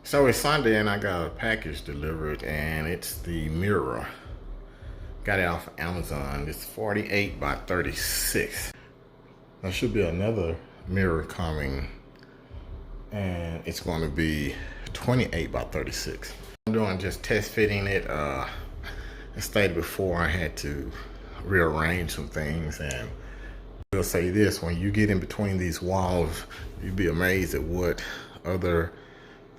So it's Sunday and I got a package delivered and it's the mirror. Got it off of Amazon. It's 48 by 36. There should be another mirror coming and it's going to be 28 by 36. I'm doing just test fitting it. I stated before I had to rearrange some things, and we'll say this: when you get in between these walls, you'd be amazed at what other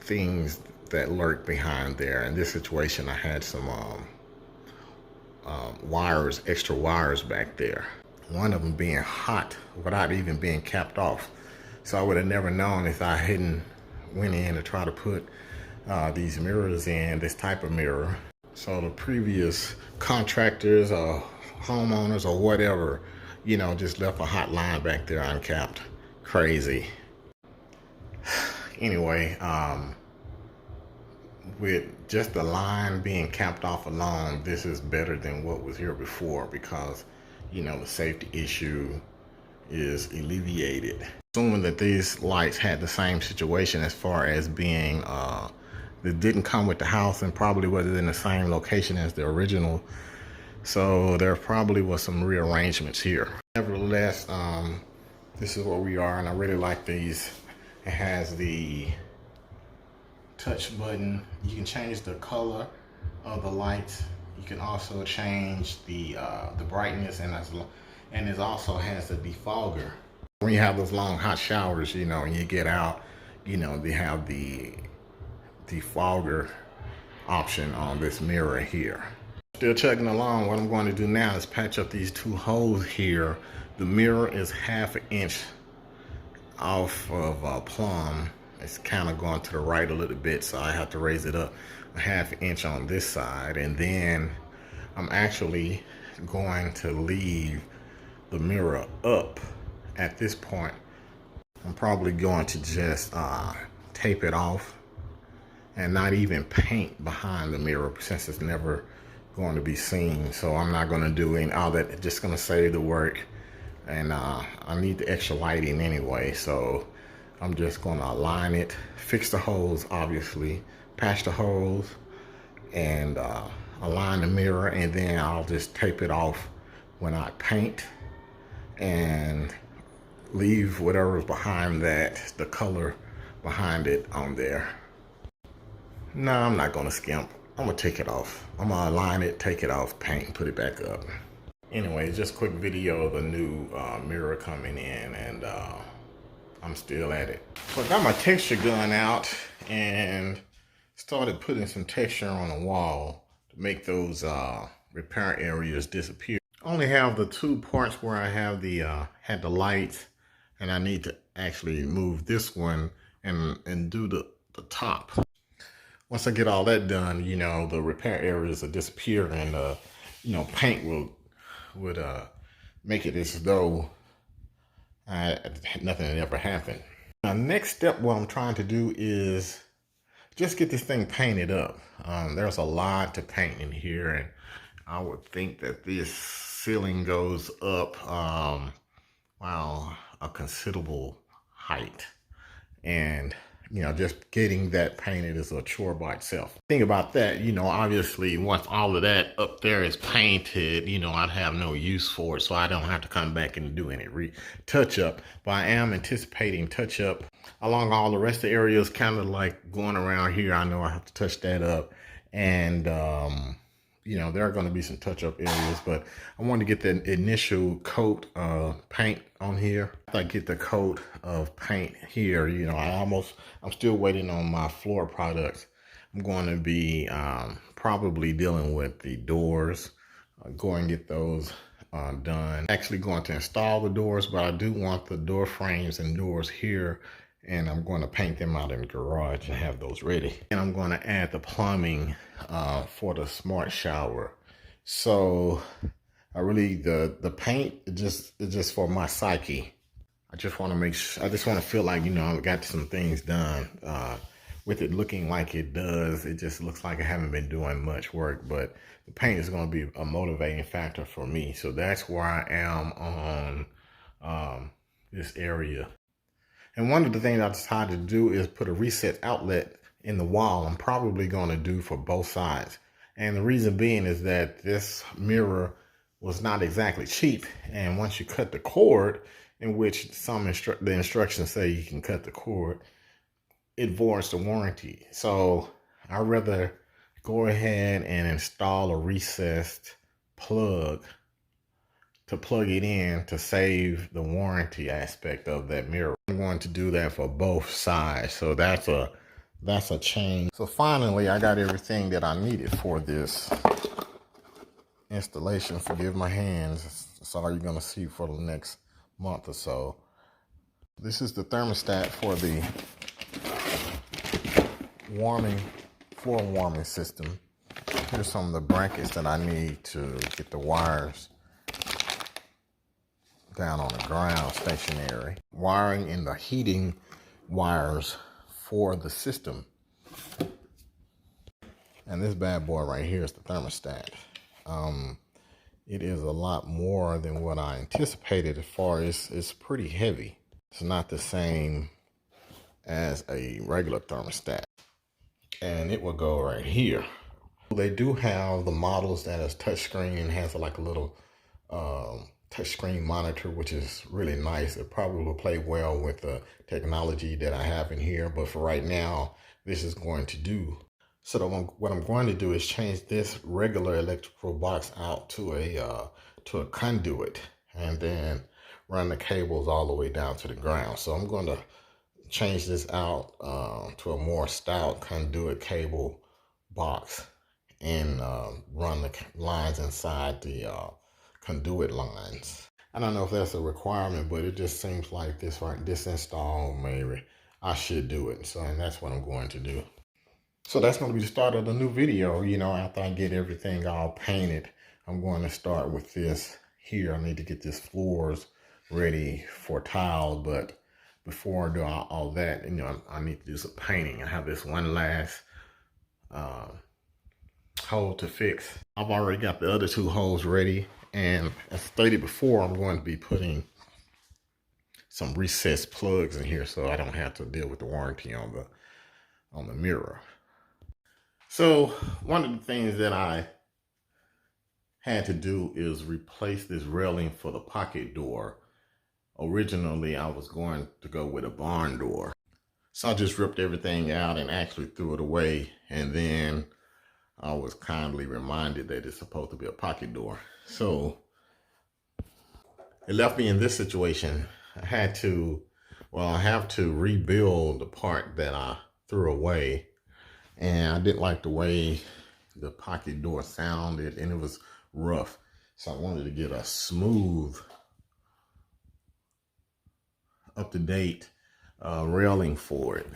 things that lurk behind there. In this situation, I had some wires, extra wires back there. One of them being hot without even being capped off. So I would have never known if I hadn't went in to try to put these mirrors in, this type of mirror. So the previous contractors or homeowners or whatever, you know, just left a hot line back there uncapped. Crazy. Anyway, with just the line being capped off alone, this is better than what was here before because, you know, the safety issue is alleviated. Assuming that these lights had the same situation as far as being, that didn't come with the house and probably wasn't in the same location as the original. So there probably was some rearrangements here. Nevertheless, this is where we are, and I really like these. It has the touch button. You can change the color of the lights. You can also change the brightness, and it also has a defogger. When you have those long hot showers, you know, and you get out, you know, they have the defogger option on this mirror here. Still chugging along. What I'm going to do now is patch up these two holes here. The mirror is ½ an inch off of plumb. It's kind of going to the right a little bit, so I have to raise it up a ½ inch on this side. And then I'm actually going to leave the mirror up at this point. I'm probably going to just tape it off and not even paint behind the mirror since it's never going to be seen. So I'm not going to do all that. Just going to save the work, and I need the extra lighting anyway, so I'm just going to align it, fix the holes, obviously, patch the holes, and align the mirror, and then I'll just tape it off when I paint and leave whatever's behind that, the color behind it on there. No, I'm not going to skimp. I'm going to take it off. I'm going to align it, take it off, paint, put it back up. Anyway, just a quick video of a new mirror coming in, and I'm still at it. So I got my texture gun out and started putting some texture on the wall to make those repair areas disappear. I only have the two parts where I have the had the lights, and I need to actually move this one and do the top. Once I get all that done, you know, the repair areas will disappear, and you know, paint would make it as though nothing had ever happened. Now, next step, what I'm trying to do is just get this thing painted up. There's a lot to paint in here, and I would think that this ceiling goes up, wow, a considerable height. And, you know, just getting that painted is a chore by itself. Think about that, you know, obviously once all of that up there is painted, you know, I'd have no use for it, so I don't have to come back and do any touch up. But I am anticipating touch up along all the rest of the areas, kind of like going around here. I know I have to touch that up, and you know, there are going to be some touch-up areas, but I want to get the initial coat of paint on here. After I get the coat of paint here, you know, I'm still waiting on my floor products. I'm going to be probably dealing with the doors, go and get those done. Actually going to install the doors, but I do want the door frames and doors here, and I'm going to paint them out in the garage and have those ready. And I'm going to add the plumbing for the smart shower. So I really, the paint is just for my psyche. I just want to make sure, I just want to feel like, you know, I've got some things done. With it looking like it does, it just looks like I haven't been doing much work, but the paint is going to be a motivating factor for me. So that's where I am on this area. And one of the things I decided to do is put a reset outlet in the wall. I'm probably going to do for both sides. And the reason being is that this mirror was not exactly cheap. And once you cut the cord, in which the instructions say you can cut the cord, it voids the warranty. So I'd rather go ahead and install a recessed plug to plug it in to save the warranty aspect of that mirror. I'm going to do that for both sides. So that's a change. So finally, I got everything that I needed for this installation. Forgive my hands. That's all you're going to see for the next month or so. This is the thermostat for the floor warming system. Here's some of the brackets that I need to get the wires down on the ground stationary. Wiring in the heating wires for the system. And this bad boy right here is the thermostat. It is a lot more than what I anticipated as far as it's pretty heavy. It's not the same as a regular thermostat. And it will go right here. They do have the models that is touchscreen and has like a little touchscreen monitor, which is really nice. It probably will play well with the technology that I have in here, but for right now, this is going to do. So what I'm going to do is change this regular electrical box out to a conduit, and then run the cables all the way down to the ground. So I'm going to change this out to a more stout conduit cable box, and run the lines inside the conduit lines. I don't know if that's a requirement, but it just seems like this install, maybe I should do it. So, and that's what I'm going to do. So that's going to be the start of the new video. You know, after I get everything all painted, I'm going to start with this here. I need to get this floors ready for tile, but before I do all that, you know, I need to do some painting. I have this one last hole to fix. I've already got the other two holes ready, and as stated before, I'm going to be putting some recessed plugs in here so I don't have to deal with the warranty on the mirror. So one of the things that I had to do is replace this railing for the pocket door. Originally, I was going to go with a barn door. So I just ripped everything out and actually threw it away. And then I was kindly reminded that it's supposed to be a pocket door. So it left me in this situation. I have to rebuild the part that I threw away. And I didn't like the way the pocket door sounded, and it was rough. So I wanted to get a smooth, up-to-date railing for it.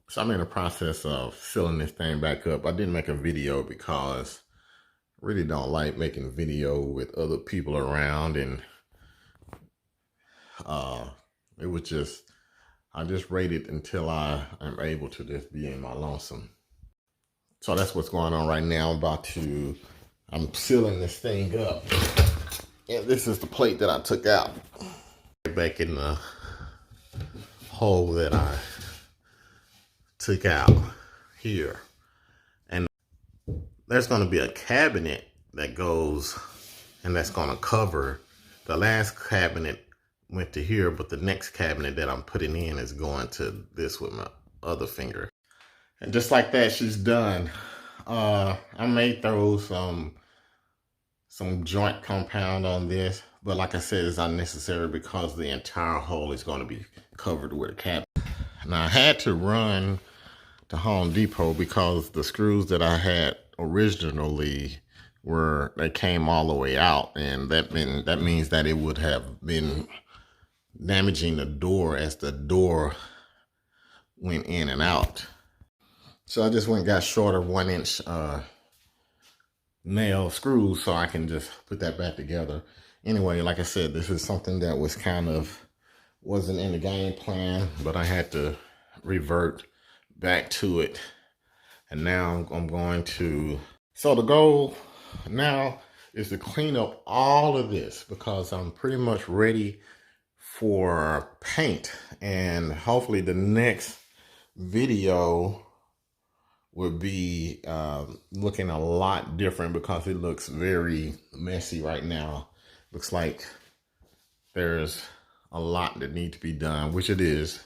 So I'm in the process of sealing this thing back up. I didn't make a video because I really don't like making a video with other people around, and it was just, I just waited until I am able to just be in my lonesome. So that's what's going on right now. I'm sealing this thing up. And this is the plate that I took out. Back in the hole that I took out here. And there's going to be a cabinet that goes, and that's going to cover. The last cabinet went to here, but the next cabinet that I'm putting in is going to this with my other finger. And just like that, she's done. I may throw some joint compound on this, but like I said, it's unnecessary because the entire hole is going to be covered with a cap. Now I had to run to Home Depot because the screws that I had originally they came all the way out, and that means that it would have been damaging the door as the door went in and out. So I just went and got shorter 1-inch nail screws so I can just put that back together. Anyway, like I said, this is something that wasn't in the game plan, but I had to revert back to it. And now I'm going to, so the goal now is to clean up all of this because I'm pretty much ready for paint. And hopefully the next video would be looking a lot different because it looks very messy right now. Looks like there's a lot that needs to be done, which it is.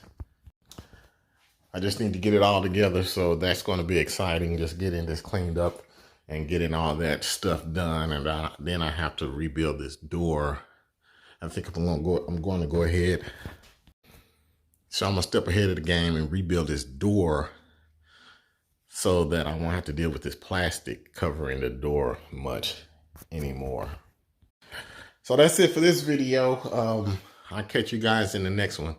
I just need to get it all together, so that's going to be exciting, just getting this cleaned up and getting all that stuff done. And then I have to rebuild this door. I think I'm going to go ahead. So I'm going to step ahead of the game and rebuild this door so that I won't have to deal with this plastic covering the door much anymore. So that's it for this video. I'll catch you guys in the next one.